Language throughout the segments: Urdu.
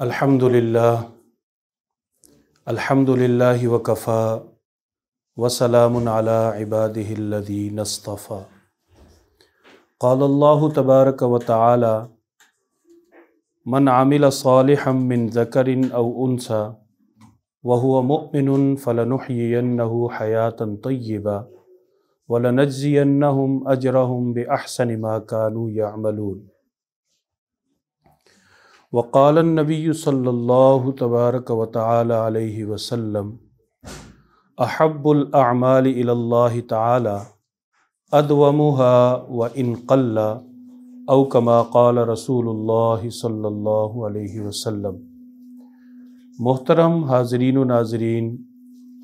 الحمدللہ الحمدللہ وکفا وسلام علی عبادہ الذین اصطفی۔ قال اللہ تبارک و تعالی من عمل صالحا من ذکر او انثی وهو مؤمن فلنحیینہ حیاۃ طیبہ ولنجزینہم اجرہم بأحسن ما كانوا یعملون۔ وقال النبی صلی اللہ تبارک و تعالی علیہ وسلم احب الاعمال الی اللہ تعالی ادومها وان قل او کما قال رسول اللہ صلی اللہ علیہ وسلم۔ محترم حاضرین و ناظرین،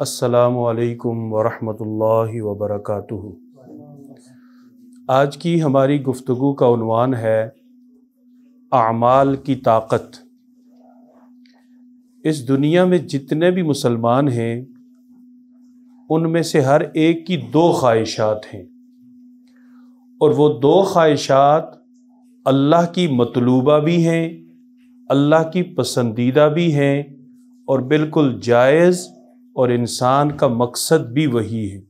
السلام علیکم ورحمۃ اللہ وبرکاتہ۔ آج کی ہماری گفتگو کا عنوان ہے اعمال کی طاقت۔ اس دنیا میں جتنے بھی مسلمان ہیں ان میں سے ہر ایک کی دو خواہشات ہیں، اور وہ دو خواہشات اللہ کی مطلوبہ بھی ہیں، اللہ کی پسندیدہ بھی ہیں، اور بالکل جائز اور انسان کا مقصد بھی وہی ہے۔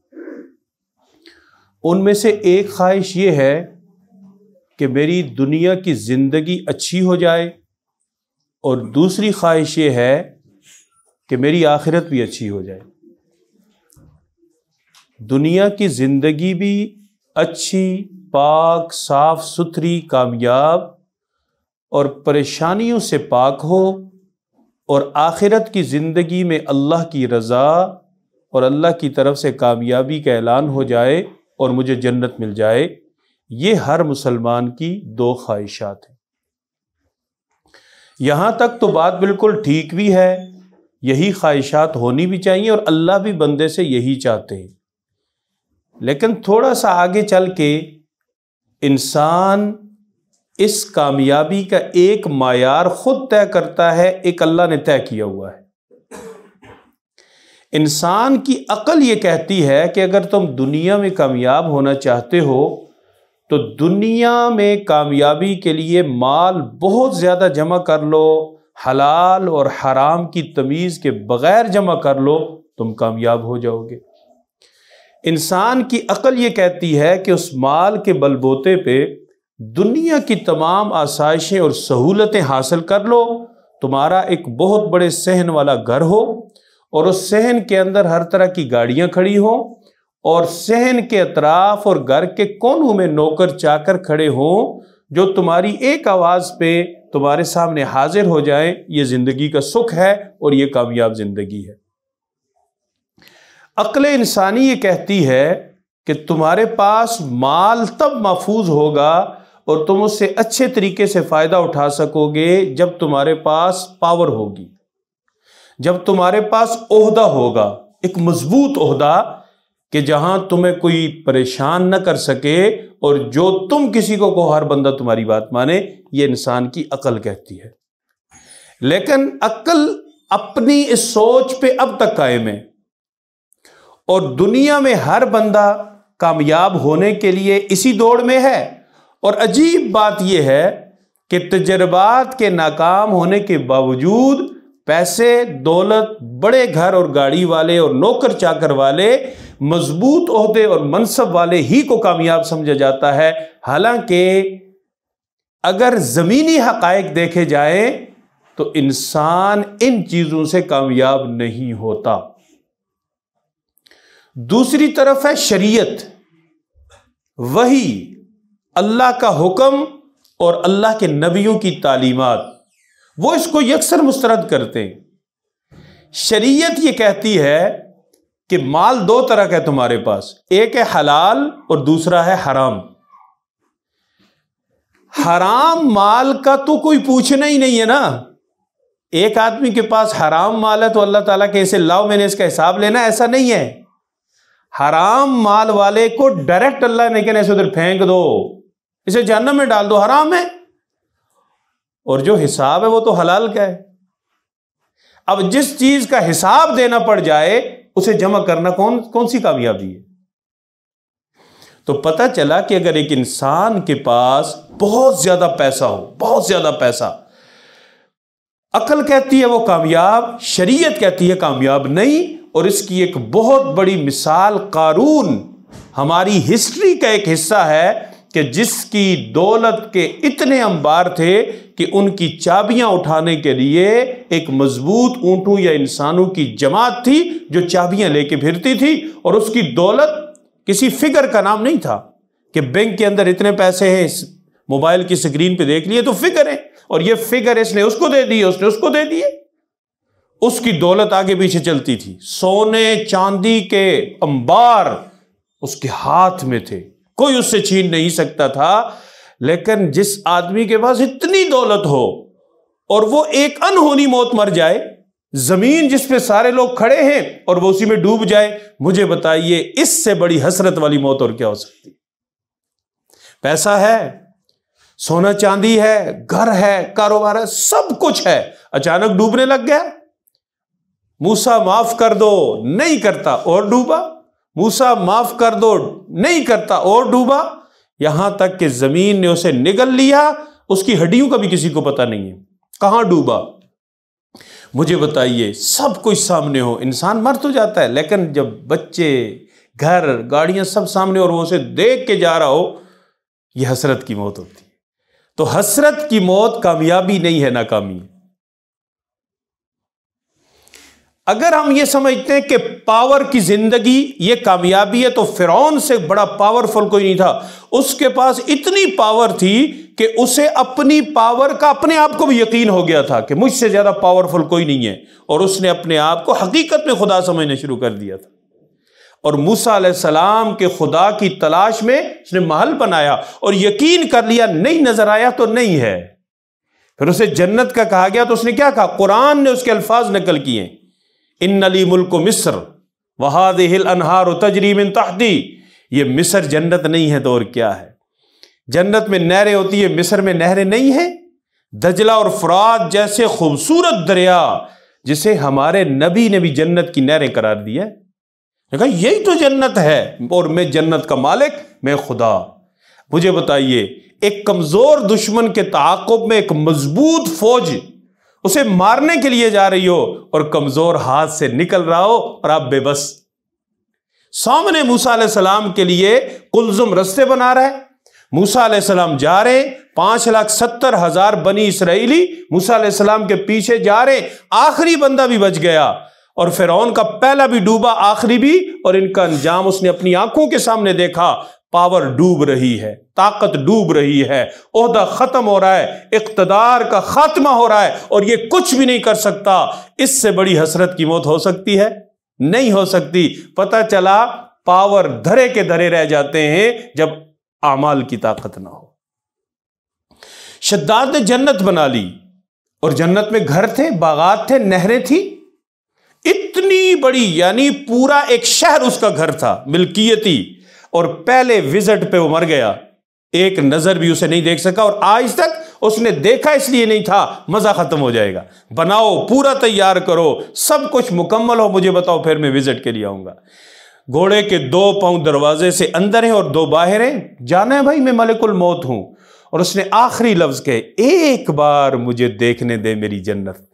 ان میں سے ایک خواہش یہ ہے کہ میری دنیا کی زندگی اچھی ہو جائے، اور دوسری خواہش یہ ہے کہ میری آخرت بھی اچھی ہو جائے۔ دنیا کی زندگی بھی اچھی، پاک، صاف ستھری، کامیاب اور پریشانیوں سے پاک ہو، اور آخرت کی زندگی میں اللہ کی رضا اور اللہ کی طرف سے کامیابی کا اعلان ہو جائے اور مجھے جنت مل جائے۔ یہ ہر مسلمان کی دو خواہشات ہیں۔ یہاں تک تو بات بالکل ٹھیک بھی ہے، یہی خواہشات ہونی بھی چاہیے، اور اللہ بھی بندے سے یہی چاہتے ہیں۔ لیکن تھوڑا سا آگے چل کے انسان اس کامیابی کا ایک معیار خود طے کرتا ہے، ایک اللہ نے طے کیا ہوا ہے۔ انسان کی عقل یہ کہتی ہے کہ اگر تم دنیا میں کامیاب ہونا چاہتے ہو تو دنیا میں کامیابی کے لیے مال بہت زیادہ جمع کر لو، حلال اور حرام کی تمیز کے بغیر جمع کر لو، تم کامیاب ہو جاؤ گے۔ انسان کی عقل یہ کہتی ہے کہ اس مال کے بل بوتے پہ دنیا کی تمام آسائشیں اور سہولتیں حاصل کر لو، تمہارا ایک بہت بڑے صحن والا گھر ہو، اور اس صحن کے اندر ہر طرح کی گاڑیاں کھڑی ہوں، اور صحن کے اطراف اور گھر کے کونوں میں نوکر چاکر کھڑے ہوں جو تمہاری ایک آواز پہ تمہارے سامنے حاضر ہو جائیں۔ یہ زندگی کا سکھ ہے اور یہ کامیاب زندگی ہے۔ عقل انسانی یہ کہتی ہے کہ تمہارے پاس مال تب محفوظ ہوگا اور تم اس سے اچھے طریقے سے فائدہ اٹھا سکو گے جب تمہارے پاس پاور ہوگی، جب تمہارے پاس عہدہ ہوگا، ایک مضبوط عہدہ کہ جہاں تمہیں کوئی پریشان نہ کر سکے، اور جو تم کسی کو کہو ہر بندہ تمہاری بات مانے۔ یہ انسان کی عقل کہتی ہے۔ لیکن عقل اپنی اس سوچ پہ اب تک قائم ہے، اور دنیا میں ہر بندہ کامیاب ہونے کے لیے اسی دوڑ میں ہے۔ اور عجیب بات یہ ہے کہ تجربات کے ناکام ہونے کے باوجود پیسے، دولت، بڑے گھر اور گاڑی والے اور نوکر چاکر والے، مضبوط عہدے اور منصب والے ہی کو کامیاب سمجھا جاتا ہے، حالانکہ اگر زمینی حقائق دیکھے جائیں تو انسان ان چیزوں سے کامیاب نہیں ہوتا۔ دوسری طرف ہے شریعت، وہی اللہ کا حکم اور اللہ کے نبیوں کی تعلیمات، وہ اس کو یکسر مسترد کرتے ہیں۔ شریعت یہ کہتی ہے کہ مال دو طرح کا ہے تمہارے پاس، ایک ہے حلال اور دوسرا ہے حرام۔ حرام مال کا تو کوئی پوچھنا ہی نہیں ہے نا۔ ایک آدمی کے پاس حرام مال ہے تو اللہ تعالیٰ کہ اسے لاؤ میں نے اس کا حساب لینا، ایسا نہیں ہے۔ حرام مال والے کو ڈائریکٹ اللہ نے کہنا اسے ادھر پھینک دو، اسے جہنم میں ڈال دو، حرام ہے۔ اور جو حساب ہے وہ تو حلال کا ہے۔ اب جس چیز کا حساب دینا پڑ جائے اسے جمع کرنا کون سی کامیابی ہے؟ تو پتہ چلا کہ اگر ایک انسان کے پاس بہت زیادہ پیسہ ہو، بہت زیادہ پیسہ، عقل کہتی ہے وہ کامیاب، شریعت کہتی ہے کامیاب نہیں۔ اور اس کی ایک بہت بڑی مثال قارون ہماری ہسٹری کا ایک حصہ ہے کہ جس کی دولت کے اتنے انبار تھے کہ ان کی چابیاں اٹھانے کے لیے ایک مضبوط اونٹوں یا انسانوں کی جماعت تھی جو چابیاں لے کے پھرتی تھی، اور اس کی دولت کسی فگر کا نام نہیں تھا کہ بینک کے اندر اتنے پیسے ہیں، موبائل کی سکرین پہ دیکھ لیے تو فگر ہے، اور یہ فگر اس نے اس کو دے دی، اس نے اس کو دے دیے۔ اس کی دولت آگے پیچھے چلتی تھی، سونے چاندی کے انبار اس کے ہاتھ میں تھے، کوئی اس سے چھین نہیں سکتا تھا۔ لیکن جس آدمی کے پاس اتنی دولت ہو اور وہ ایک انہونی موت مر جائے، زمین جس پہ سارے لوگ کھڑے ہیں اور وہ اسی میں ڈوب جائے، مجھے بتائیے اس سے بڑی حسرت والی موت اور کیا ہو سکتی؟ پیسہ ہے، سونا چاندی ہے، گھر ہے، کاروبار ہے، سب کچھ ہے، اچانک ڈوبنے لگ گیا۔ موسیٰ معاف کر دو، نہیں کرتا اور ڈوبا، موسیٰ معاف کر دو، نہیں کرتا اور ڈوبا، یہاں تک کہ زمین نے اسے نگل لیا، اس کی ہڈیوں کا بھی کسی کو پتہ نہیں ہے کہاں ڈوبا۔ مجھے بتائیے سب کچھ سامنے ہو، انسان مر تو جاتا ہے، لیکن جب بچے، گھر، گاڑیاں سب سامنے اور وہ اسے دیکھ کے جا رہا ہو، یہ حسرت کی موت ہوتی ہے۔ تو حسرت کی موت کامیابی نہیں ہے، ناکامی ہے۔ اگر ہم یہ سمجھتے ہیں کہ پاور کی زندگی یہ کامیابی ہے، تو فرعون سے بڑا پاورفل کوئی نہیں تھا۔ اس کے پاس اتنی پاور تھی کہ اسے اپنی پاور کا اپنے آپ کو بھی یقین ہو گیا تھا کہ مجھ سے زیادہ پاورفل کوئی نہیں ہے، اور اس نے اپنے آپ کو حقیقت میں خدا سمجھنا شروع کر دیا تھا۔ اور موسیٰ علیہ السلام کے خدا کی تلاش میں اس نے محل بنایا اور یقین کر لیا، نہیں نظر آیا تو نہیں ہے۔ پھر اسے جنت کا کہا گیا تو اس نے کیا کہا؟ قرآن نے اس کے الفاظ نقل کیے، ان لی ملک مصر وہذہ الانہار تجری من تحتی۔ یہ مصر جنت نہیں ہے تو اور کیا ہے؟ جنت میں نہریں ہوتی ہے، مصر میں نہریں نہیں ہیں۔ دجلہ اور فرات جیسے خوبصورت دریا جسے ہمارے نبی نے بھی جنت کی نہریں قرار دیا ہے، کہا یہی تو جنت ہے، اور میں جنت کا مالک، میں خدا۔ مجھے بتائیے ایک کمزور دشمن کے تعاقب میں ایک مضبوط فوج اسے مارنے کے لیے جا رہی ہو اور کمزور ہاتھ سے نکل رہا ہو اور آپ بے بس، سامنے موسیٰ علیہ السلام کے لیے قلزم رستے بنا رہا ہے، موسیٰ علیہ السلام جا رہے ہیں، 5,70,000 بنی اسرائیلی موسیٰ علیہ السلام کے پیچھے جا رہے ہیں، آخری بندہ بھی بچ گیا، اور فرعون کا پہلا بھی ڈوبا، آخری بھی، اور ان کا انجام اس نے اپنی آنکھوں کے سامنے دیکھا۔ پاور ڈوب رہی ہے، طاقت ڈوب رہی ہے، عہدہ ختم ہو رہا ہے، اقتدار کا خاتمہ ہو رہا ہے، اور یہ کچھ بھی نہیں کر سکتا۔ اس سے بڑی حسرت کی موت ہو سکتی ہے؟ نہیں ہو سکتی۔ پتہ چلا پاور دھرے کے دھرے رہ جاتے ہیں جب اعمال کی طاقت نہ ہو۔ شداد نے جنت بنا لی، اور جنت میں گھر تھے، باغات تھے، نہریں تھی، اتنی بڑی، یعنی پورا ایک شہر اس کا گھر تھا، ملکیتی، اور پہلے وزٹ پہ وہ مر گیا، ایک نظر بھی اسے نہیں دیکھ سکا، اور آج تک اس نے دیکھا اس لیے نہیں تھا، مزہ ختم ہو جائے گا، بناؤ، پورا تیار کرو، سب کچھ مکمل ہو، مجھے بتاؤ پھر میں وزٹ کے لیے آؤں گا۔ گھوڑے کے 2 پاؤں دروازے سے اندر ہیں اور 2 باہر ہیں، جانا ہے بھائی میں ملک الموت ہوں، اور اس نے آخری لفظ کہے، ایک بار مجھے دیکھنے دے میری جنت۔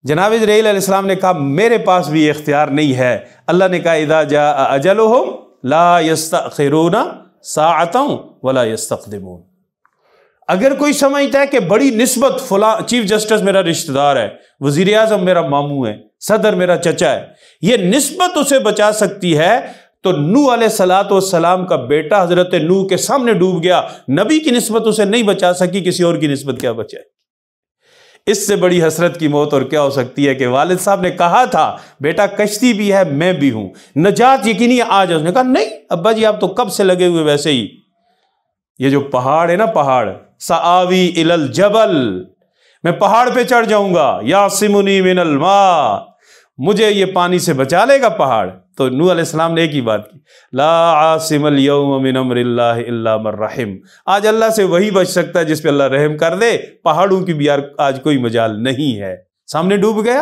جناب جبرائیل علیہ السلام نے کہا میرے پاس بھی یہ اختیار نہیں ہے۔ اللہ نے کہا اذا جاء اجلہم لا یستأخرون ساعۃ ولا یستقدمون۔ اگر کوئی سمجھتا ہے کہ بڑی نسبت فلاں چیف جسٹس میرا رشتہ دار ہے، وزیر اعظم میرا ماموں ہے، صدر میرا چچا ہے، یہ نسبت اسے بچا سکتی ہے، تو نوح علیہ السلام کا بیٹا حضرت نوح کے سامنے ڈوب گیا، نبی کی نسبت اسے نہیں بچا سکی، کسی اور کی نسبت کیا بچائے؟ اس سے بڑی حسرت کی موت اور کیا ہو سکتی ہے کہ والد صاحب نے کہا تھا بیٹا کشتی بھی ہے میں بھی ہوں، نجات یقینی آج، اس نے کہا نہیں ابا جی آپ تو کب سے لگے ہوئے ویسے ہی۔ یہ جو پہاڑ ہے نا، پہاڑ، سآوی الی الجبل، میں پہاڑ پہ چڑھ جاؤں گا، یعصمنی من الماء، مجھے یہ پانی سے بچا لے گا پہاڑ۔ تو نوح علیہ السلام نے ایک ہی بات کی، لا عاصم اليوم من امر اللہ الا من رحم، آج اللہ سے وہی بچ سکتا ہے جس پہ اللہ رحم کر دے، پہاڑوں کی بھی یار آج کوئی مجال نہیں ہے۔ سامنے ڈوب گیا۔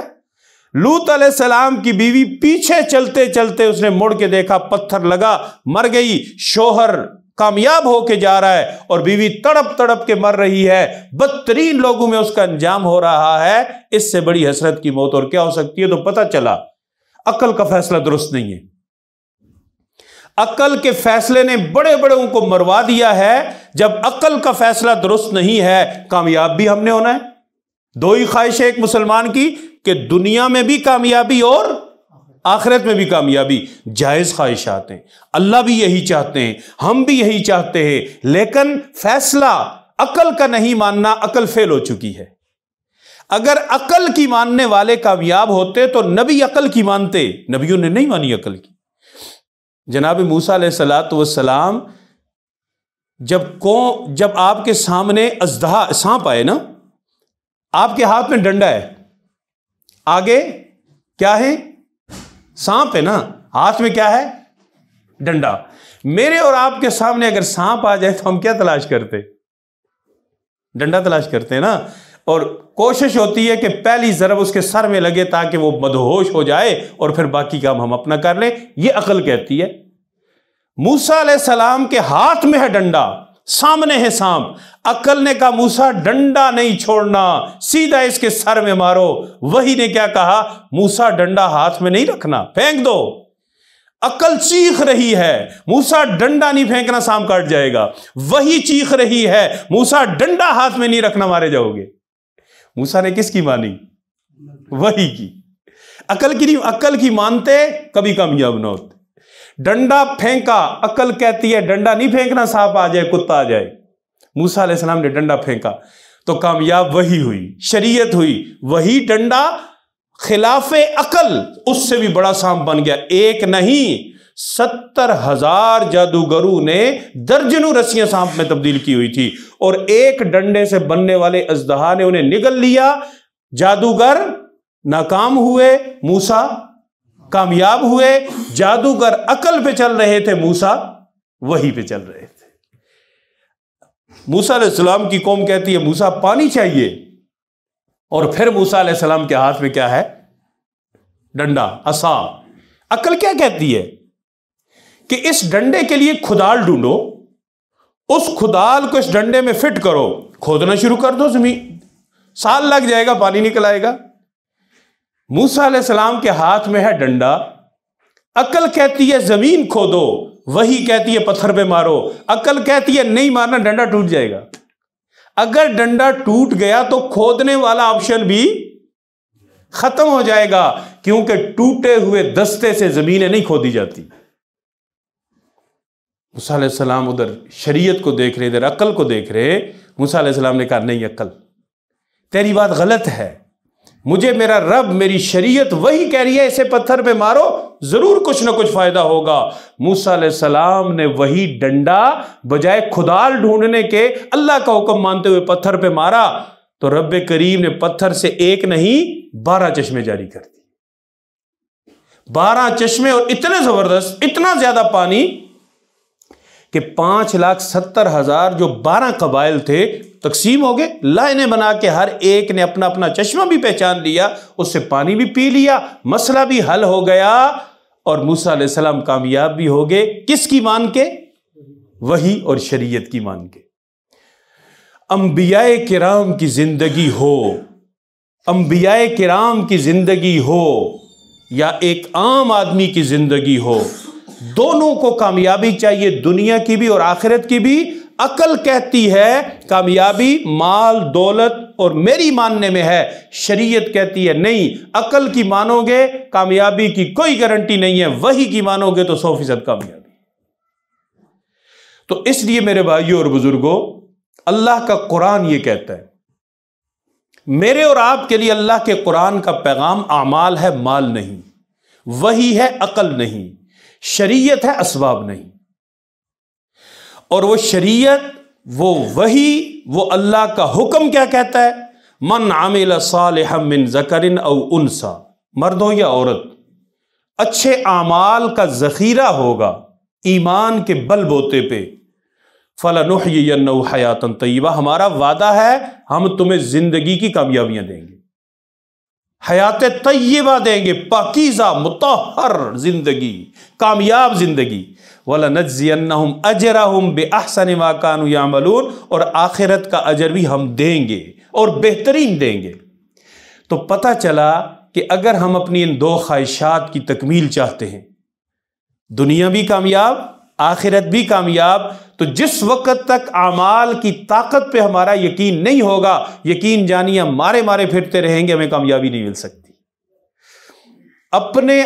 لوط علیہ السلام کی بیوی پیچھے چلتے چلتے اس نے مڑ کے دیکھا، پتھر لگا، مر گئی، شوہر کامیاب ہو کے جا رہا ہے اور بیوی تڑپ تڑپ کے مر رہی ہے، بدترین لوگوں میں اس کا انجام ہو رہا ہے، اس سے بڑی حسرت کی موت اور کیا ہو سکتی ہے؟ تو پتہ چلا عقل کا فیصلہ درست نہیں ہے۔ عقل کے فیصلے نے بڑے بڑوں کو مروا دیا ہے۔ جب عقل کا فیصلہ درست نہیں ہے، کامیاب بھی ہم نے ہونا ہے۔ دو ہی خواہش ہے ایک مسلمان کی کہ دنیا میں بھی کامیابی اور آخرت میں بھی کامیابی۔ جائز خواہشات ہیں، اللہ بھی یہی چاہتے ہیں، ہم بھی یہی چاہتے ہیں، لیکن فیصلہ عقل کا نہیں ماننا، عقل فیل ہو چکی ہے۔ اگر عقل کی ماننے والے کامیاب ہوتے تو نبی عقل کی مانتے، نبیوں نے نہیں مانی عقل کی۔ جناب موسیٰ علیہ السلام جب آپ کے سامنے اژدہا سانپ آئے نا، آپ کے ہاتھ میں ڈنڈا ہے، آگے کیا ہے؟ سانپ ہے نا، ہاتھ میں کیا ہے؟ ڈنڈا۔ میرے اور آپ کے سامنے اگر سانپ آ جائے تو ہم کیا تلاش کرتے؟ ڈنڈا تلاش کرتے ہیں نا، اور کوشش ہوتی ہے کہ پہلی ضرب اس کے سر میں لگے تاکہ وہ مدہوش ہو جائے اور پھر باقی کام ہم اپنا کر لیں۔ یہ عقل کہتی ہے۔ موسیٰ علیہ السلام کے ہاتھ میں ہے ڈنڈا، سامنے ہے سانپ، عقل نے کہا موسیٰ ڈنڈا نہیں چھوڑنا، سیدھا اس کے سر میں مارو۔ وحی نے کیا کہا؟ موسیٰ ڈنڈا ہاتھ میں نہیں رکھنا، پھینک دو۔ عقل چیخ رہی ہے، موسیٰ ڈنڈا نہیں پھینکنا، سانپ کاٹ جائے گا۔ وحی چیخ رہی ہے، موسیٰ ڈنڈا ہاتھ میں نہیں رکھنا، مارے جاؤ گے۔ موسیٰ نے کس کی مانی؟ وحی کی، عقل کی نہیں۔ عقل کی مانتے کبھی کامیاب نہ ہوتے۔ ڈنڈا پھینکا، عقل کہتی ہے ڈنڈا نہیں پھینکنا، سانپ آ جائے، کتا آ جائے۔ موسیٰ علیہ السلام نے ڈنڈا پھینکا تو کامیاب وحی ہوئی، شریعت ہوئی۔ وہی ڈنڈا خلاف عقل اس سے بھی بڑا سانپ بن گیا۔ ایک نہیں، 70,000 جادوگروں نے درجنوں رسیاں سانپ میں تبدیل کی ہوئی تھی، اور ایک ڈنڈے سے بننے والے اژدہا نے انہیں نگل لیا۔ جادوگر ناکام ہوئے، موسیٰ کامیاب ہوئے۔ جادوگر عقل پہ چل رہے تھے، موسیٰ وحی پہ چل رہے تھے۔ موسیٰ علیہ السلام کی قوم کہتی ہے موسیٰ پانی چاہیے، اور پھر موسیٰ علیہ السلام کے ہاتھ میں کیا ہے؟ ڈنڈا، عصا۔ عقل کیا کہتی ہے کہ اس ڈنڈے کے لیے کھدال ڈھونڈو، اس کھدال کو اس ڈنڈے میں فٹ کرو، کھودنا شروع کر دو، زمین سال لگ جائے گا، پانی نکل آئے گا۔ موسیٰ علیہ السلام کے ہاتھ میں ہے ڈنڈا، عقل کہتی ہے زمین کھودو، وحی کہتی ہے پتھر پہ مارو۔ عقل کہتی ہے نہیں مارنا، ڈنڈا ٹوٹ جائے گا۔ اگر ڈنڈا ٹوٹ گیا تو کھودنے والا آپشن بھی ختم ہو جائے گا، کیونکہ ٹوٹے ہوئے دستے سے زمینیں نہیں کھودی جاتی۔ موسیٰ علیہ السلام ادھر شریعت کو دیکھ رہے، ادھر عقل کو دیکھ رہے۔ موسیٰ علیہ السلام نے کہا نہیں عقل، تیری بات غلط ہے، مجھے میرا رب، میری شریعت وہی کہہ رہی ہے اسے پتھر پہ مارو، ضرور کچھ نہ کچھ فائدہ ہوگا۔ موسیٰ علیہ السلام نے وہی ڈنڈا بجائے کھدال ڈھونڈنے کے اللہ کا حکم مانتے ہوئے پتھر پہ مارا، تو رب کریم نے پتھر سے ایک نہیں 12 چشمے جاری کر دی۔ 12 چشمے، اور اتنے زبردست، اتنا زیادہ پانی کہ 5,70,000 جو 12 قبائل تھے تقسیم ہو گئے، لائنیں بنا کے ہر ایک نے اپنا اپنا چشمہ بھی پہچان لیا، اس سے پانی بھی پی لیا، مسئلہ بھی حل ہو گیا، اور موسیٰ علیہ السلام کامیاب بھی ہو گئے۔ کس کی مان کے؟ وحی اور شریعت کی مان کے۔ انبیاء کرام کی زندگی ہو، انبیاء کرام کی زندگی ہو یا ایک عام آدمی کی زندگی ہو، دونوں کو کامیابی چاہیے، دنیا کی بھی اور آخرت کی بھی۔ عقل کہتی ہے کامیابی مال دولت اور میری ماننے میں ہے، شریعت کہتی ہے نہیں، عقل کی مانو گے کامیابی کی کوئی گارنٹی نہیں ہے، وحی کی مانو گے تو 100% کامیابی۔ تو اس لیے میرے بھائیوں اور بزرگوں، اللہ کا قرآن یہ کہتا ہے، میرے اور آپ کے لیے اللہ کے قرآن کا پیغام اعمال ہے، مال نہیں، وحی ہے، عقل نہیں، شریعت ہے، اسباب نہیں۔ اور وہ شریعت، وہ وحی، وہ اللہ کا حکم کیا کہتا ہے؟ من عمل صالحا من ذکر او انثی، مرد ہو یا عورت، اچھے اعمال کا ذخیرہ ہوگا ایمان کے بل بوتے پہ، فَلَنُحْيِيَنَّهُ حَيَاةً طَيِّبَةً، ہمارا وعدہ ہے ہم تمہیں زندگی کی کامیابیاں دیں گے، حیات طیبہ دیں گے، پاکیزہ مطہر زندگی، کامیاب زندگی۔ وَلَنَجْزِيَنَّهُمْ أَجْرَهُمْ بِأَحْسَنِ مَا كَانُوا يَعْمَلُونَ، اور آخرت کا اجر بھی ہم دیں گے اور بہترین دیں گے۔ تو پتہ چلا کہ اگر ہم اپنی ان دو خواہشات کی تکمیل چاہتے ہیں، دنیا بھی کامیاب آخرت بھی کامیاب، تو جس وقت تک اعمال کی طاقت پہ ہمارا یقین نہیں ہوگا، یقین جانیے ہم مارے مارے پھرتے رہیں گے، ہمیں کامیابی نہیں مل سکتی۔ اپنے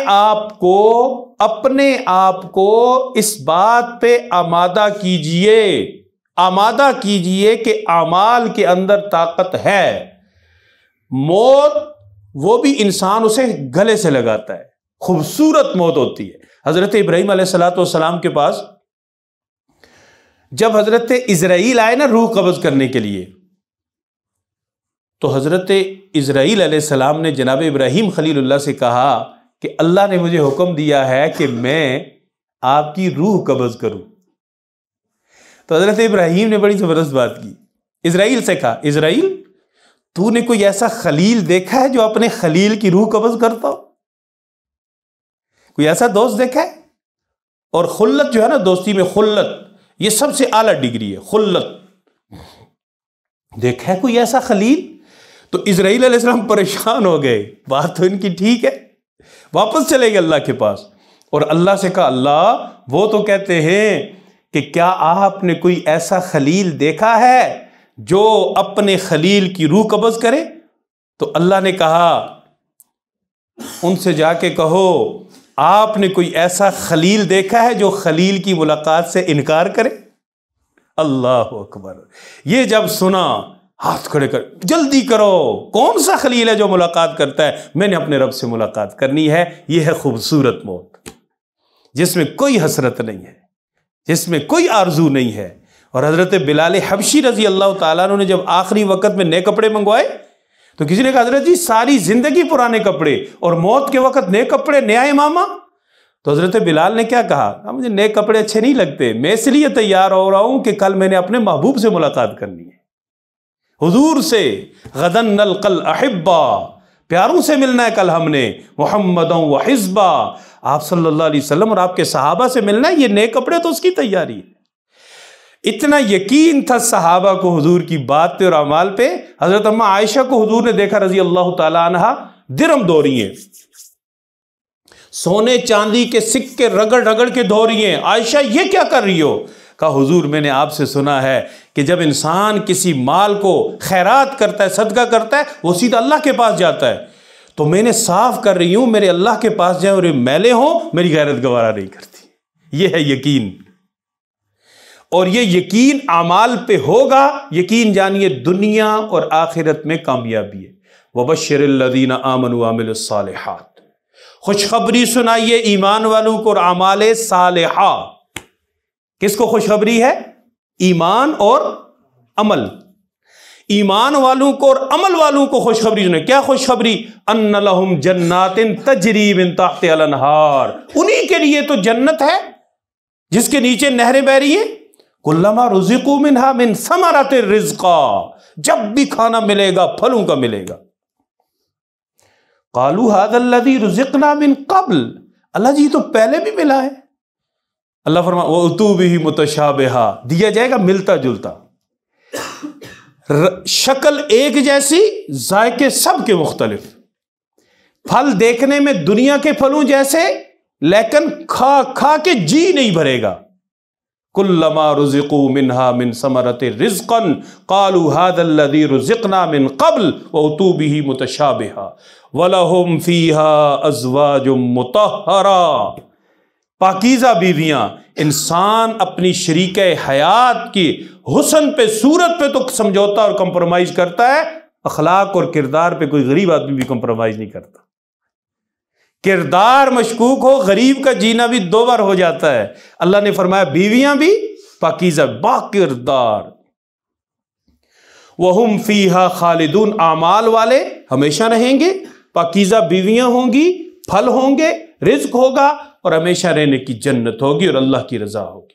آپ کو اس بات پہ آمادہ کیجئے کہ اعمال کے اندر طاقت ہے۔ موت وہ بھی انسان اسے گلے سے لگاتا ہے، خوبصورت موت ہوتی ہے۔ حضرت ابراہیم علیہ السلام کے پاس جب حضرت اسرائیل آئے نا روح قبض کرنے کے لیے، تو حضرت اسرائیل علیہ السلام نے جناب ابراہیم خلیل اللہ سے کہا کہ اللہ نے مجھے حکم دیا ہے کہ میں آپ کی روح قبض کروں۔ تو حضرت ابراہیم نے بڑی زبردست بات کی، اسرائیل سے کہا، اسرائیل تو نے کوئی ایسا خلیل دیکھا ہے جو اپنے خلیل کی روح قبض کرتا ہو؟ کوئی ایسا دوست دیکھا ہے؟ اور خلت جو ہے نا، دوستی میں خلت یہ سب سے اعلیٰ ڈگری ہے، خلت۔ دیکھا ہے کوئی ایسا خلیل؟ تو اسرائیل علیہ السلام پریشان ہو گئے، بات تو ان کی ٹھیک ہے، واپس چلے گئے اللہ کے پاس، اور اللہ سے کہا اللہ وہ تو کہتے ہیں کہ کیا آپ نے کوئی ایسا خلیل دیکھا ہے جو اپنے خلیل کی روح قبض کرے؟ تو اللہ نے کہا ان سے جا کے کہو آپ نے کوئی ایسا خلیل دیکھا ہے جو خلیل کی ملاقات سے انکار کرے؟ اللہ اکبر۔ یہ جب سنا ہاتھ کھڑے کر، جلدی کرو، کون سا خلیل ہے جو ملاقات کرتا ہے؟ میں نے اپنے رب سے ملاقات کرنی ہے۔ یہ ہے خوبصورت موت، جس میں کوئی حسرت نہیں ہے، جس میں کوئی آرزو نہیں ہے۔ اور حضرت بلال حبشی رضی اللہ تعالیٰ عنہ نے جب آخری وقت میں نئے کپڑے منگوائے تو کسی نے کہا حضرت جی ساری زندگی پرانے کپڑے اور موت کے وقت نئے کپڑے، نیا امامہ؟ تو حضرت بلال نے کیا کہا، مجھے نئے کپڑے اچھے نہیں لگتے، میں اس لیے تیار ہو رہا ہوں کہ کل میں نے اپنے محبوب سے ملاقات کرنی ہے، حضور سے۔ غدن نلقى الاحبا، پیاروں سے ملنا ہے کل ہم نے، محمد و حزبا، آپ صلی اللہ علیہ وسلم اور آپ کے صحابہ سے ملنا ہے، یہ نئے کپڑے تو اس کی تیاری ہے۔ اتنا یقین تھا صحابہ کو حضور کی بات پہ اور اعمال پہ۔ حضرت اماں عائشہ کو حضور نے دیکھا رضی اللہ تعالیٰ عنہ درم دھو رہی ہیں، سونے چاندی کے سکے رگڑ رگڑ کے دھو رہی ہیں۔ عائشہ یہ کیا کر رہی ہو؟ کہا حضور میں نے آپ سے سنا ہے کہ جب انسان کسی مال کو خیرات کرتا ہے، صدقہ کرتا ہے، وہ سیدھا اللہ کے پاس جاتا ہے، تو میں نے صاف کر رہی ہوں میرے اللہ کے پاس جائیں اور یہ میلے ہوں، میری غیرت گوارا نہیں کرتی۔ یہ ہے یقین، اور یہ یقین اعمال پہ ہوگا، یقین جانیے دنیا اور آخرت میں کامیابی ہے۔ وَبَشِّرِ الَّذِينَ آمَنُوا وَعَمِلُوا الصَّالِحَاتِ، خوشخبری سنائیے ایمان والوں کو اور اعمال صالحہ۔ کس کو خوشخبری ہے؟ ایمان اور عمل، ایمان والوں کو اور عمل والوں کو خوشخبری سنائیے۔ کیا خوشخبری؟ ان لہم جنات تجری من تحتہا الانہار، انہی کے لیے تو جنت ہے جس کے نیچے نہریں بہ رہی ہیں۔ کلما رزقوا منہا من ثمرۃ رزقا، جب بھی کھانا ملے گا پھلوں کا ملے گا۔ قالوا ھذا الذی رزقنا من قبل، اللہ جی تو پہلے بھی ملا ہے۔ اللہ فرمایا وَأُتُوا بِهِ مُتَشَابِهًا، دیا جائے گا ملتا جلتا، شکل ایک جیسی، ذائقے سب کے مختلف، پھل دیکھنے میں دنیا کے پھلوں جیسے، لیکن کھا کھا کے جی نہیں بھرے گا۔ کلما رزقوا منہا من ثمرۃ رزقا قالوا ھذا الذی رزقنا من قبل وَأُتُوا بِهِ مُتَشَابِهًا وَلَهُمْ فِيهَا أَزْوَاجٌ مُطَہَّرَةٌ، پاکیزہ بیویاں۔ انسان اپنی شریک حیات کی حسن پہ، صورت پہ تو سمجھوتا اور کمپرومائز کرتا ہے، اخلاق اور کردار پہ کوئی غریب آدمی بھی کمپرومائز نہیں کرتا۔ کردار مشکوک ہو، غریب کا جینا بھی دو بار ہو جاتا ہے۔ اللہ نے فرمایا بیویاں بھی پاکیزہ با کردار۔ وَهُمْ فِيهَا خَالِدُونَ، اعمال والے ہمیشہ رہیں گے، پاکیزہ بیویاں ہوں گی، پھل ہوں گے، رزق ہوگا، اور ہمیشہ رہنے کی جنت ہوگی اور اللہ کی رضا ہوگی۔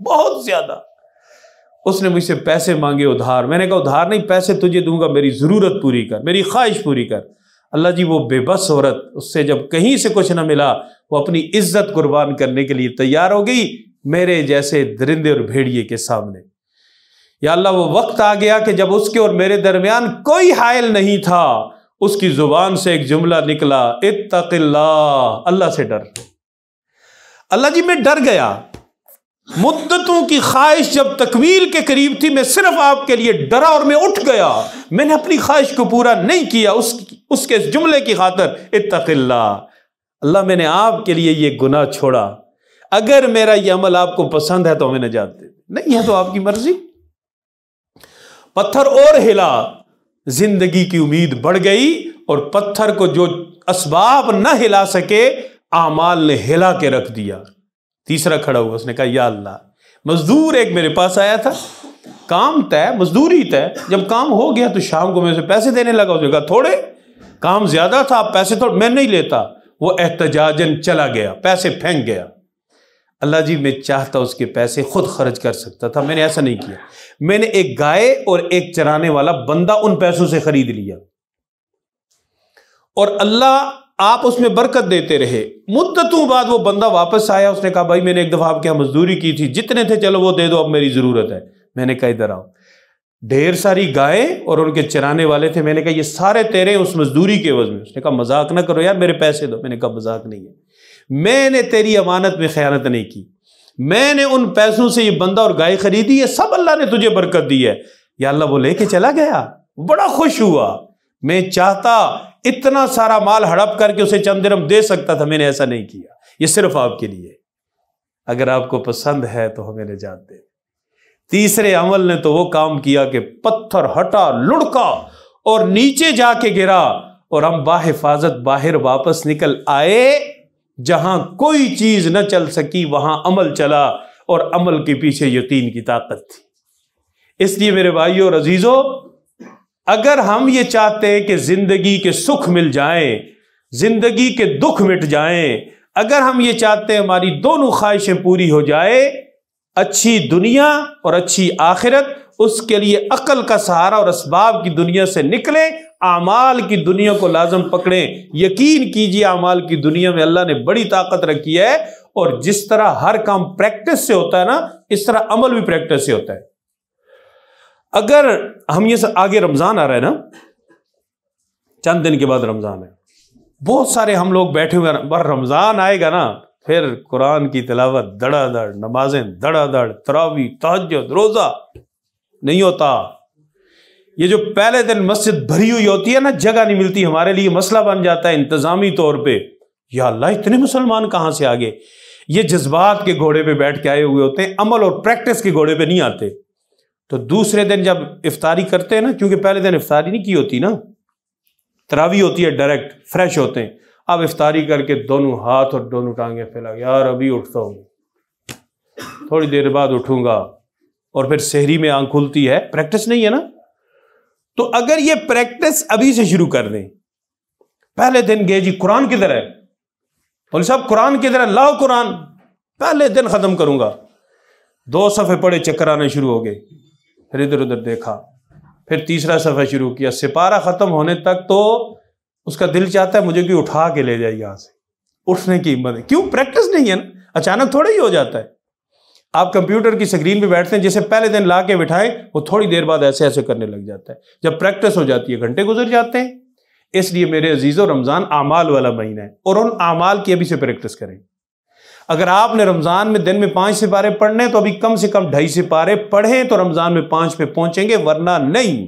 بہت زیادہ۔ اس نے مجھ سے پیسے مانگے ادھار، میں نے کہا ادھار نہیں، پیسے تجھے دوں گا، میری ضرورت پوری کر، میری خواہش پوری کر۔ اللہ جی وہ بے بس عورت، اس سے جب کہیں سے کچھ نہ ملا وہ اپنی عزت قربان کرنے کے لیے تیار ہو گئی میرے جیسے درندے اور بھیڑیے کے سامنے۔ یا اللہ وہ وقت آ گیا کہ جب اس کے اور میرے درمیان کوئی حائل نہیں تھا، اس کی زبان سے ایک جملہ نکلا، اتق اللہ، اللہ سے ڈر۔ اللہ جی میں ڈر گیا، مدتوں کی خواہش جب تکمیل کے قریب تھی، میں صرف آپ کے لیے ڈرا اور میں اٹھ گیا، میں نے اپنی خواہش کو پورا نہیں کیا اس کے جملے کی خاطر، اتق اللہ، اللہ میں نے آپ کے لیے یہ گناہ چھوڑا، اگر میرا یہ عمل آپ کو پسند ہے تو ہمیں نجات دے، نہیں ہے تو آپ کی مرضی۔ پتھر اور ہلا، زندگی کی امید بڑھ گئی، اور پتھر کو جو اسباب نہ ہلا سکے اعمال نے ہلا کے رکھ دیا۔ تیسرا کھڑا ہوا، اس نے کہا یا اللہ، مزدور ایک میرے پاس آیا تھا، کام طے، مزدوری طے، جب کام ہو گیا تو شام کو میں اسے پیسے دینے لگا، اس نے کہا تھوڑے، کام زیادہ تھا، آپ پیسے تھوڑے، میں نہیں لیتا۔ وہ احتجاجن چلا گیا، پیسے پھینک گیا۔ اللہ جی میں چاہتا اس کے پیسے خود خرچ کر سکتا تھا، میں نے ایسا نہیں کیا، میں نے ایک گائے اور ایک چرانے والا بندہ ان پیسوں سے خرید لیا، اور اللہ آپ اس میں برکت دیتے رہے۔ مدتوں بعد وہ بندہ واپس آیا، اس نے کہا بھائی میں نے ایک دفعہ آپ کے یہاں مزدوری کی تھی، جتنے تھے چلو وہ دے دو، اب میری ضرورت ہے۔ میں نے کہا ادھر آؤ، ڈھیر ساری گائیں اور ان کے چرانے والے تھے، میں نے کہا یہ سارے تیرے اس مزدوری کے عوض میں۔ اس نے کہا مذاق نہ کرو یار، میرے پیسے دو۔ میں نے کہا مذاق نہیں ہے، میں نے تیری امانت میں خیانت نہیں کی، میں نے ان پیسوں سے یہ بندہ اور گائے خریدی ہے، سب اللہ نے تجھے برکت دی ہے۔ یا اللہ وہ لے کے چلا گیا، بڑا خوش ہوا۔ میں چاہتا اتنا سارا مال ہڑپ کر کے اسے چند درہم دے سکتا تھا، میں نے ایسا نہیں کیا، یہ صرف آپ کے لیے، اگر آپ کو پسند ہے تو ہمیں نجات دے۔ تیسرے عمل نے تو وہ کام کیا کہ پتھر ہٹا، لڑکا اور نیچے جا کے گرا، اور ہم باحفاظت باہر واپس نکل آئے۔ جہاں کوئی چیز نہ چل سکی وہاں عمل چلا، اور عمل کے پیچھے یقین کی طاقت تھی۔ اس لیے میرے بھائیوں اور عزیزوں، اگر ہم یہ چاہتے ہیں کہ زندگی کے سکھ مل جائیں، زندگی کے دکھ مٹ جائیں، اگر ہم یہ چاہتے ہیں ہماری دونوں خواہشیں پوری ہو جائے، اچھی دنیا اور اچھی آخرت، اس کے لیے عقل کا سہارا اور اسباب کی دنیا سے نکلیں، اعمال کی دنیا کو لازم پکڑیں۔ یقین کیجیے اعمال کی دنیا میں اللہ نے بڑی طاقت رکھی ہے، اور جس طرح ہر کام پریکٹس سے ہوتا ہے نا، اس طرح عمل بھی پریکٹس سے ہوتا ہے۔ اگر ہم یہ آگے رمضان آ رہا ہے نا، چند دن کے بعد رمضان ہے، بہت سارے ہم لوگ بیٹھے ہوئے ہیں، رمضان آئے گا نا پھر قرآن کی تلاوت دڑا دڑ، نمازیں دڑا دڑ، تراویح، تہجد، روزہ نہیں ہوتا۔ یہ جو پہلے دن مسجد بھری ہوئی ہوتی ہے نا، جگہ نہیں ملتی، ہمارے لیے مسئلہ بن جاتا ہے انتظامی طور پہ، یا اللہ اتنے مسلمان کہاں سے آگے؟ یہ جذبات کے گھوڑے پہ بیٹھ کے آئے ہوئے ہوتے ہیں، عمل اور پریکٹس کے گھوڑے پہ نہیں آتے۔ تو دوسرے دن جب افطاری کرتے ہیں نا، کیونکہ پہلے دن افطاری نہیں کی ہوتی نا، تراویح ہوتی ہے، ڈائریکٹ فریش ہوتے ہیں، اب افطاری کر کے دونوں ہاتھ اور دونوں ٹانگیں پھیلا، یار ابھی اٹھتا ہوں، تھوڑی دیر بعد اٹھوں گا، اور پھر سحری میں آنکھ کھلتی ہے، پریکٹس نہیں ہے نا۔ تو اگر یہ پریکٹس ابھی سے شروع کر دیں، پہلے دن گئے جی قرآن کدھر ہے، مولوی صاحب قرآن کدھر ہے، لاؤ قرآن، پہلے دن ختم کروں گا، 2 صفحے پڑھے چکر آنے شروع ہو گئے، پھر ادھر ادھر دیکھا، پھر تیسرا صفحہ شروع کیا، سپارہ ختم ہونے تک تو اس کا دل چاہتا ہے مجھے کوئی اٹھا کے لے جائے یہاں سے، اٹھنے کی ہمت ہے، کیوں؟ پریکٹس نہیں ہے نا، اچانک تھوڑا ہی ہو جاتا ہے۔ آپ کمپیوٹر کی سکرین پہ بیٹھتے ہیں، جسے پہلے دن لا کے بٹھائیں، وہ تھوڑی دیر بعد ایسے ایسے کرنے لگ جاتا ہے، جب پریکٹس ہو جاتی ہے گھنٹے گزر جاتے ہیں۔ اس لیے میرے عزیزوں، رمضان اعمال والا مہینہ ہے، اور ان اعمال کی ابھی سے پریکٹس کریں۔ اگر آپ نے رمضان میں دن میں 5 سپارے پڑھنے تو ابھی کم سے کم 2.5 سپارے پڑھیں، تو رمضان میں 5 پہ پہنچیں گے، ورنہ نہیں۔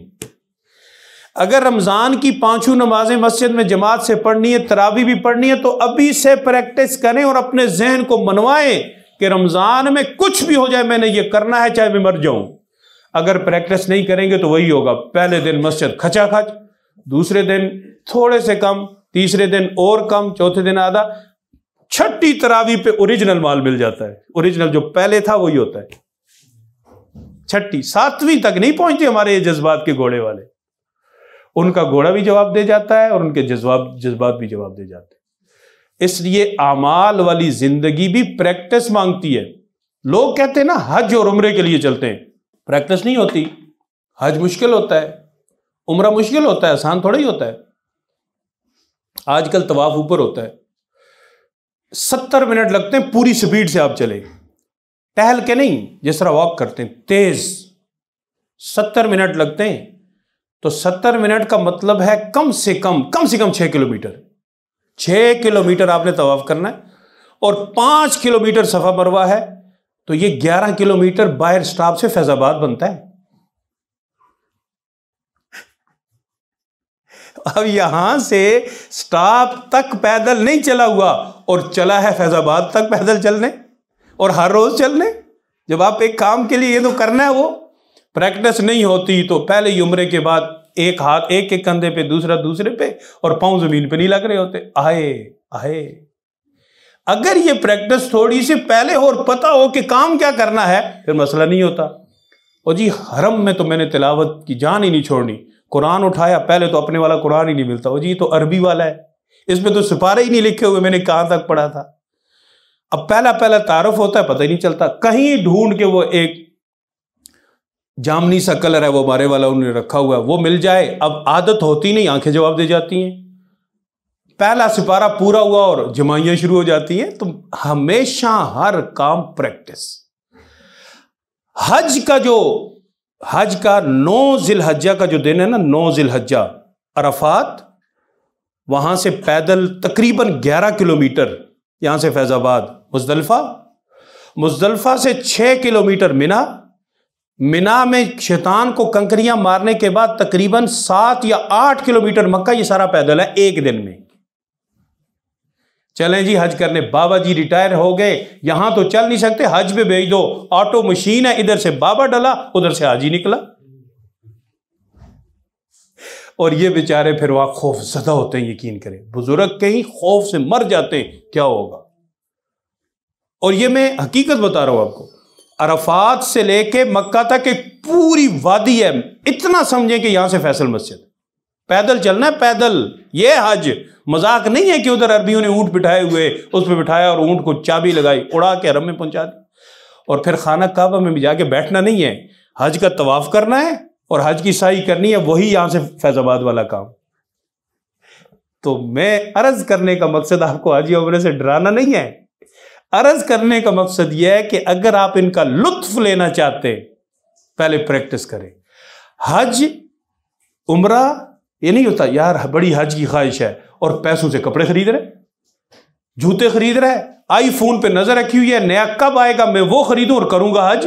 اگر رمضان کی 5 نمازیں مسجد میں جماعت سے پڑھنی ہے، تراویح بھی پڑھنی ہے، تو ابھی سے پریکٹس کریں اور اپنے ذہن کو منوائیں کہ رمضان میں کچھ بھی ہو جائے میں نے یہ کرنا ہے، چاہے میں مر جاؤں۔ اگر پریکٹس نہیں کریں گے تو وہی ہوگا، پہلے دن مسجد کھچا کھچ، دوسرے دن تھوڑے سے کم، تیسرے دن اور کم، چوتھے دن آدھا، چھٹی تراویح پہ اوریجنل مال مل جاتا ہے، اوریجنل جو پہلے تھا وہی ہوتا ہے۔ چھٹی 7ویں تک نہیں پہنچتے ہمارے یہ جذبات کے گھوڑے والے، ان کا گھوڑا بھی جواب دے جاتا ہے اور ان کے جذبات بھی جواب دے جاتے ہیں۔ اس لیے اعمال والی زندگی بھی پریکٹس مانگتی ہے۔ لوگ کہتے ہیں نا حج اور عمرے کے لیے چلتے ہیں، پریکٹس نہیں ہوتی. حج مشکل ہوتا ہے، عمرہ مشکل ہوتا ہے، آسان تھوڑا ہی ہوتا ہے. آج کل طواف اوپر ہوتا ہے، 70 منٹ لگتے ہیں پوری سپیڈ سے آپ چلے، ٹہل کے نہیں، جس طرح واک کرتے ہیں تیز، 70 منٹ لگتے ہیں. تو 70 منٹ کا مطلب ہے کم سے کم 6 کلومیٹر. 6 کلومیٹر آپ نے طواف کرنا ہے، اور 5 کلومیٹر صفا مروہ ہے، تو یہ 11 کلومیٹر باہر سٹاپ سے فیض آباد بنتا ہے. اب یہاں سے سٹاپ تک پیدل نہیں چلا ہوا، اور چلا ہے فیض آباد تک پیدل چلنے، اور ہر روز چلنے. جب آپ ایک کام کے لیے یہ تو کرنا ہے، وہ پریکٹس نہیں ہوتی تو پہلے ہی عمرے کے بعد ایک ہاتھ ایک کندھے پہ، دوسرا دوسرے پہ، اور پاؤں زمین پہ نہیں لگ رہے ہوتے. آئے اگر یہ پریکٹس تھوڑی سی پہلے اور پتا ہو کہ کام کیا کرنا ہے، پھر مسئلہ نہیں ہوتا. اور جی حرم میں تو میں نے تلاوت کی جان ہی نہیں چھوڑنی، قرآن اٹھایا، پہلے تو اپنے والا قرآن ہی نہیں ملتا، جی تو عربی والا ہے، اس میں تو سپارے ہی نہیں لکھے ہوئے، میں نے کہاں تک پڑھا تھا. اب پہلا تعارف ہوتا ہے، پتہ ہی نہیں چلتا. کہیں ڈھونڈ کے وہ ایک جامنی سا کلر ہے، وہ ہمارے والا انہوں نے رکھا ہوا ہے، وہ مل جائے. اب عادت ہوتی نہیں، آنکھیں جواب دے جاتی ہیں. پہلا سپارہ پورا ہوا اور جمائیاں شروع ہو جاتی ہیں. تو ہمیشہ ہر کام پریکٹس. حج کا 9 ذی الحجہ کا جو دن ہے نا، 9 ذی الحجہ، عرفات، وہاں سے پیدل تقریباً 11 کلومیٹر، یہاں سے فیض آباد. مزدلفہ سے 6 کلومیٹر منا میں شیطان کو کنکریاں مارنے کے بعد تقریباً 7 یا 8 کلومیٹر مکہ. یہ سارا پیدل ہے ایک دن میں. چلیں جی حج کرنے، بابا جی ریٹائر ہو گئے، یہاں تو چل نہیں سکتے، حج پہ بھیج دو، آٹو مشین ہے، ادھر سے بابا ڈلا، ادھر سے حاجی نکلا. اور یہ بیچارے پھر وہاں خوف زدہ ہوتے ہیں. یقین کریں، بزرگ کہیں خوف سے مر جاتے ہیں، کیا ہوگا. اور یہ میں حقیقت بتا رہا ہوں آپ کو، عرفات سے لے کے مکہ تک ایک پوری وادی ہے. اتنا سمجھیں کہ یہاں سے فیصل مسجد، پیدل چلنا ہے، پیدل. یہ حج مذاق نہیں ہے کہ ادھر عربیوں نے اونٹ بٹھائے ہوئے، اس پہ بٹھایا اور اونٹ کو چابی لگائی، اڑا کے حرم میں پہنچا دی، اور پھر خانہ کعبہ میں بھی جا کے بیٹھنا نہیں ہے. حج کا طواف کرنا ہے اور حج کی سعی کرنی ہے، وہی یہاں سے فیض آباد والا کام. تو میں عرض کرنے کا مقصد آپ کو حج عمرے سے ڈرانا نہیں ہے. عرض کرنے کا مقصد یہ ہے کہ اگر آپ ان کا لطف لینا چاہتے پہلے پریکٹس کریں. حج عمرہ یہ نہیں ہوتا یار بڑی حج کی خواہش ہے اور پیسوں سے کپڑے خرید رہے، جوتے خرید رہے، آئی فون پہ نظر رکھی ہوئی ہے نیا کب آئے گا میں وہ خریدوں اور کروں گا حج.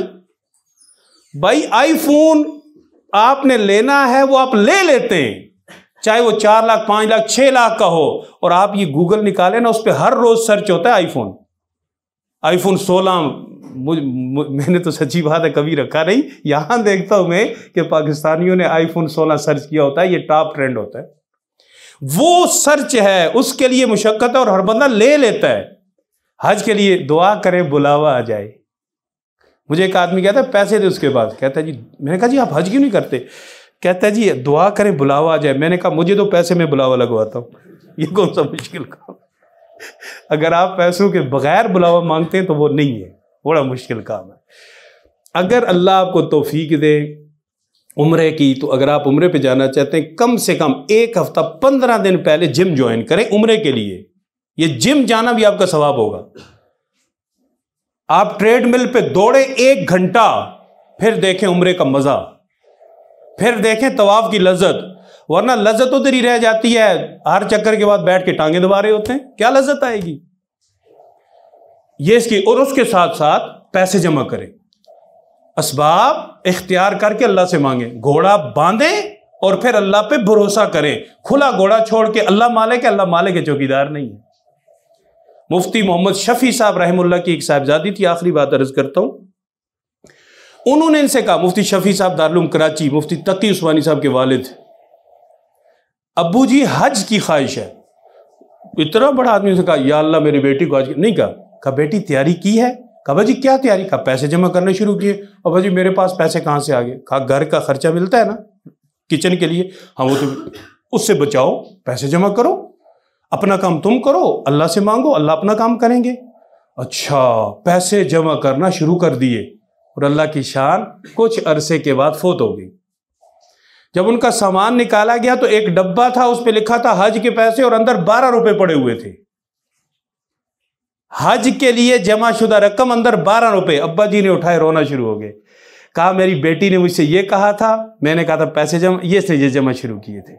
بھائی آئی فون آپ نے لینا ہے وہ آپ لے لیتے ہیں، چاہے وہ 4 لاکھ 5 لاکھ 6 لاکھ کا ہو، اور آپ یہ گوگل نکالیں نا، اس پہ ہر روز سرچ ہوتا ہے آئی فون 16. میں نے تو سچی بات ہے کبھی رکھا نہیں، یہاں دیکھتا ہوں میں کہ پاکستانیوں نے آئی فون 16 سرچ کیا ہوتا ہے، یہ ٹاپ ٹرینڈ ہوتا ہے. وہ سرچ ہے، اس کے لیے مشقت ہے اور ہر بندہ لے لیتا ہے. حج کے لیے دعا کریں بلاوا آ جائے. مجھے ایک آدمی کہتا ہے پیسے دے، اس کے بعد کہتا ہے جی، میں نے کہا جی آپ حج کیوں نہیں کرتے؟ کہتا ہے جی دعا کریں بلاوا آ جائے. میں نے کہا مجھے تو پیسے میں بلاوا لگواتا ہوں، یہ کون سا مشکل کام؟ اگر آپ پیسوں کے بغیر بلاوا مانگتے ہیں تو وہ نہیں ہے، بڑا مشکل کام ہے. اگر اللہ آپ کو توفیق دے عمرے کی، تو اگر آپ عمرے پہ جانا چاہتے ہیں کم سے کم 1 ہفتہ 15 دن پہلے جم جوائن کریں عمرے کے لیے. یہ جم جانا بھی آپ کا ثواب ہوگا. آپ ٹریڈ مل پہ دوڑیں 1 گھنٹہ، پھر دیکھیں عمرے کا مزہ، پھر دیکھیں طواف کی لذت. ورنہ لذت ادھر ہی رہ جاتی ہے، ہر چکر کے بعد بیٹھ کے ٹانگیں دبا رہے ہوتے ہیں، کیا لذت آئے گی؟ یہ اس کی. اور اس کے ساتھ ساتھ پیسے جمع کریں، اسباب اختیار کر کے اللہ سے مانگیں، گھوڑا باندھیں اور پھر اللہ پہ بھروسہ کریں. کھلا گھوڑا چھوڑ کے اللہ مالک ہے، اللہ مالک ہے، چوکیدار نہیں ہے. مفتی محمد شفیع صاحب رحم اللہ کی ایک صاحبزادی تھی، آخری بات عرض کرتا ہوں. انہوں نے ان سے کہا، مفتی شفیع صاحب دارالعلوم کراچی، مفتی تقی عثمانی صاحب کے والد، ابو جی حج کی خواہش ہے. اتنا بڑا آدمی سے کہا یا اللہ میری بیٹی کو حج کی. نہیں کہا بیٹی تیاری کی ہے؟ کہا جی کیا تیاری؟ کہا پیسے جمع کرنے شروع کیے. ابا جی میرے پاس پیسے کہاں سے آگے؟ کہا گھر کا خرچہ ملتا ہے نا کچن کے لیے، ہاں وہ تو اس سے بچاؤ، پیسے جمع کرو، اپنا کام تم کرو، اللہ سے مانگو، اللہ اپنا کام کریں گے. اچھا، پیسے جمع کرنا شروع کر دیے، اور اللہ کی شان کچھ عرصے کے بعد فوت ہو گئی۔ جب ان کا سامان نکالا گیا تو ایک ڈبہ تھا، اس پہ لکھا تھا حج کے پیسے، اور اندر 12 روپے پڑے ہوئے تھے۔ حج کے لیے جمع شدہ رقم، اندر 12 روپے۔ ابا جی نے اٹھائے، رونا شروع ہو گئے، کہا میری بیٹی نے مجھ سے یہ کہا تھا، میں نے کہا تھا پیسے جمع، یہ جمع شروع کیے تھے،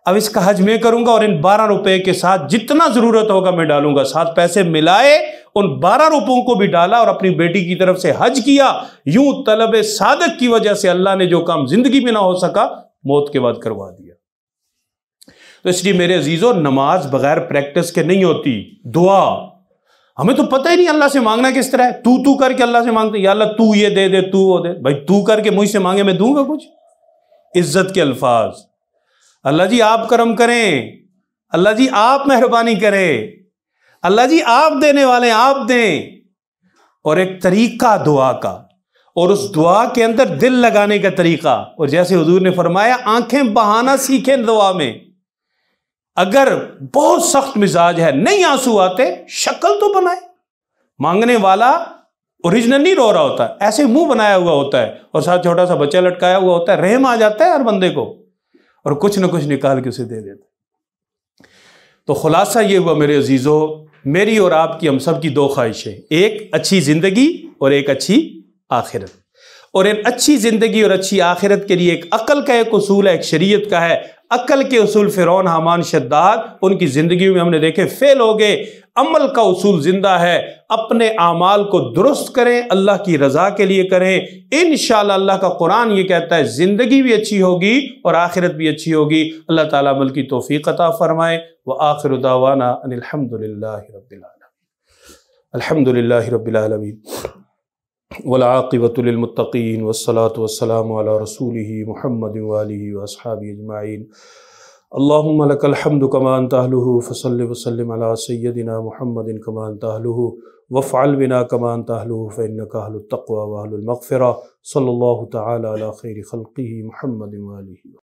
اب اس کا حج میں کروں گا، اور ان 12 روپے کے ساتھ جتنا ضرورت ہوگا میں ڈالوں گا۔ ساتھ پیسے ملائے، ان 12 روپوں کو بھی ڈالا، اور اپنی بیٹی کی طرف سے حج کیا۔ یوں طلب صادق کی وجہ سے اللہ نے جو کام زندگی میں نہ ہو سکا، موت کے بعد کروا دیا۔ تو اس لیے میرے عزیزو، نماز بغیر پریکٹس کے نہیں ہوتی۔ دعا، ہمیں تو پتہ ہی نہیں اللہ سے مانگنا کس طرح ہے، تو کر کے اللہ سے مانگتے، یا اللہ تو یہ دے دے، تو وہ دے۔ بھائی تو کر کے مجھ سے مانگے، میں دوں گا کچھ؟ عزت کے الفاظ، اللہ جی آپ کرم کریں، اللہ جی آپ مہربانی کریں، اللہ جی آپ دینے والے آپ دیں۔ اور ایک طریقہ دعا کا، اور اس دعا کے اندر دل لگانے کا طریقہ، اور جیسے حضور نے فرمایا آنکھیں بہانا سیکھیں دعا میں۔ اگر بہت سخت مزاج ہے، نہیں آنسو آتے، شکل تو بنائے۔ مانگنے والا اوریجنل نہیں رو رہا ہوتا، ایسے منہ بنایا ہوا ہوتا ہے، اور ساتھ چھوٹا سا بچہ لٹکایا ہوا ہوتا ہے، رحم آ جاتا ہے ہر بندے کو، اور کچھ نہ کچھ نکال کے اسے دے دیتا۔ تو خلاصہ یہ ہوا میرے عزیزو، میری اور آپ کی، ہم سب کی 2 خواہشیں، ایک اچھی زندگی اور ایک اچھی آخرت۔ اور ان اچھی زندگی اور اچھی آخرت کے لیے ایک عقل کا ایک اصول ہے، ایک شریعت کا ہے۔ عقل کے اصول فرعون، حامان، شداد، ان کی زندگیوں میں ہم نے دیکھے فیل ہو گئے۔ عمل کا اصول زندہ ہے، اپنے اعمال کو درست کریں، اللہ کی رضا کے لیے کریں، انشاءاللہ اللہ کا قرآن یہ کہتا ہے زندگی بھی اچھی ہوگی اور آخرت بھی اچھی ہوگی۔ اللہ تعالیٰ عمل کی توفیق عطا فرمائے۔ وآخر دعوانا ان الحمدللہ رب العالمین، الحمدللہ رب العالمین، والعاقبۃ للمتقین، والصلاة والسلام علی رسولہ محمد وآلہ واصحابہ اجمعین۔ اللہم لک الحمد کما انت اہلہ، فصل وسلم علی سیدنا محمد کما انت اہلہ، وافعل بنا کما انت اہلہ، فانک اہل التقوی واہل المغفرہ۔ صلی اللہ تعالی علی خیر خلقہ محمد وآلہ۔